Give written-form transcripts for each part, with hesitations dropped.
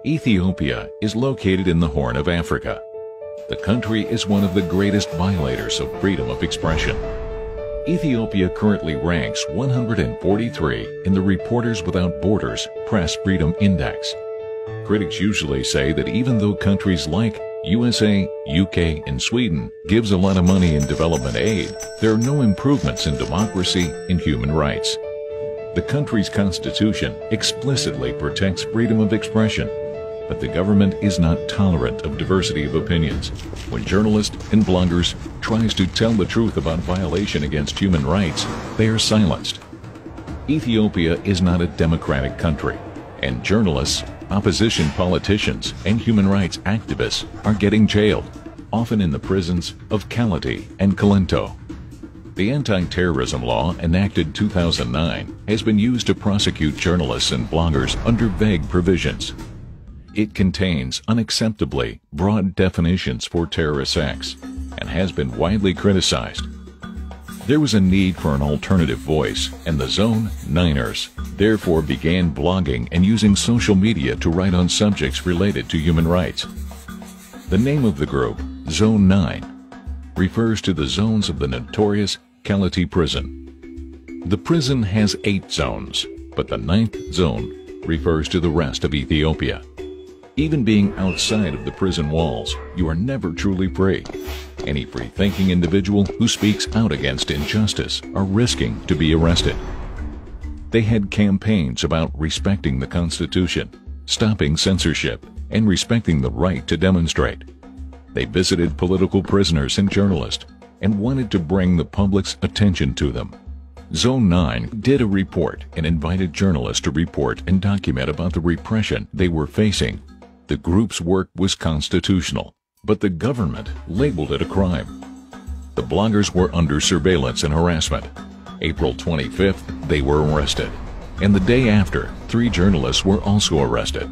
Ethiopia is located in the Horn of Africa. The country is one of the greatest violators of freedom of expression. Ethiopia currently ranks 143 in the Reporters Without Borders Press Freedom Index. Critics usually say that even though countries like USA, UK, and Sweden gives a lot of money in development aid, there are no improvements in democracy and human rights. The country's constitution explicitly protects freedom of expression, but the government is not tolerant of diversity of opinions. When journalists and bloggers tries to tell the truth about violation against human rights, they are silenced. Ethiopia is not a democratic country, and journalists, opposition politicians, and human rights activists are getting jailed, often in the prisons of Kality and Kalento. The anti-terrorism law enacted 2009 has been used to prosecute journalists and bloggers under vague provisions. It contains unacceptably broad definitions for terrorist acts and has been widely criticized. There was a need for an alternative voice, and the Zone 9ers therefore began blogging and using social media to write on subjects related to human rights. The name of the group, Zone 9, refers to the zones of the notorious Kality prison. The prison has 8 zones, but the 9th zone refers to the rest of Ethiopia. Even being outside of the prison walls, you are never truly free. Any free-thinking individual who speaks out against injustice are risking to be arrested. They had campaigns about respecting the Constitution, stopping censorship, and respecting the right to demonstrate. They visited political prisoners and journalists and wanted to bring the public's attention to them. Zone 9 did a report and invited journalists to report and document about the repression they were facing. The group's work was constitutional, but the government labeled it a crime. The bloggers were under surveillance and harassment. April 25th, they were arrested, and the day after, 3 journalists were also arrested.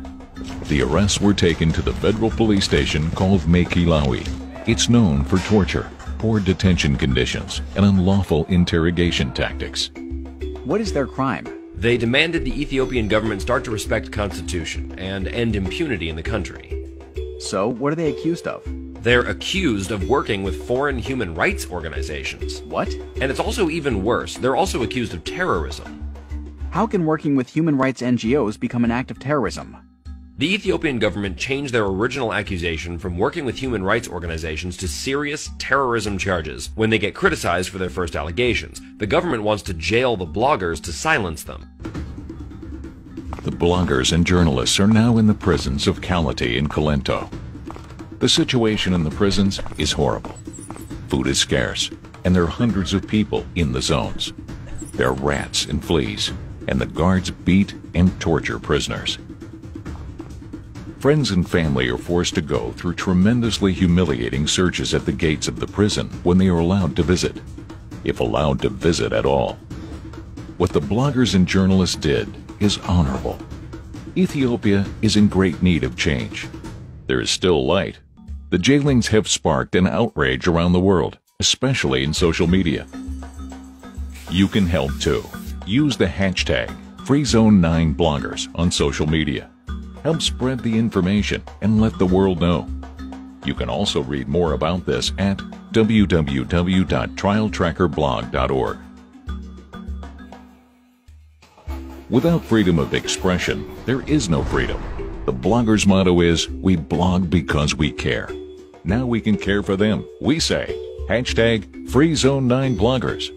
The arrests were taken to the federal police station called Makilawi. It's known for torture, poor detention conditions, and unlawful interrogation tactics. What is their crime? They demanded the Ethiopian government start to respect the Constitution and end impunity in the country. So, what are they accused of? They're accused of working with foreign human rights organizations. What? And it's also even worse, they're also accused of terrorism. How can working with human rights NGOs become an act of terrorism? The Ethiopian government changed their original accusation from working with human rights organizations to serious terrorism charges when they get criticized for their first allegations. The government wants to jail the bloggers to silence them. The bloggers and journalists are now in the prisons of Kality and Kalento. The situation in the prisons is horrible. Food is scarce, and there are hundreds of people in the zones. There are rats and fleas, and the guards beat and torture prisoners. Friends and family are forced to go through tremendously humiliating searches at the gates of the prison when they are allowed to visit, if allowed to visit at all. What the bloggers and journalists did is honorable. Ethiopia is in great need of change. There is still light. The jailings have sparked an outrage around the world, especially in social media. You can help too. Use the hashtag #FreeZone9Bloggers on social media. Help spread the information and let the world know. You can also read more about this at www.trialtrackerblog.org. Without freedom of expression, there is no freedom. The blogger's motto is, "We blog because we care." Now we can care for them. We say, #FreeZone9Bloggers.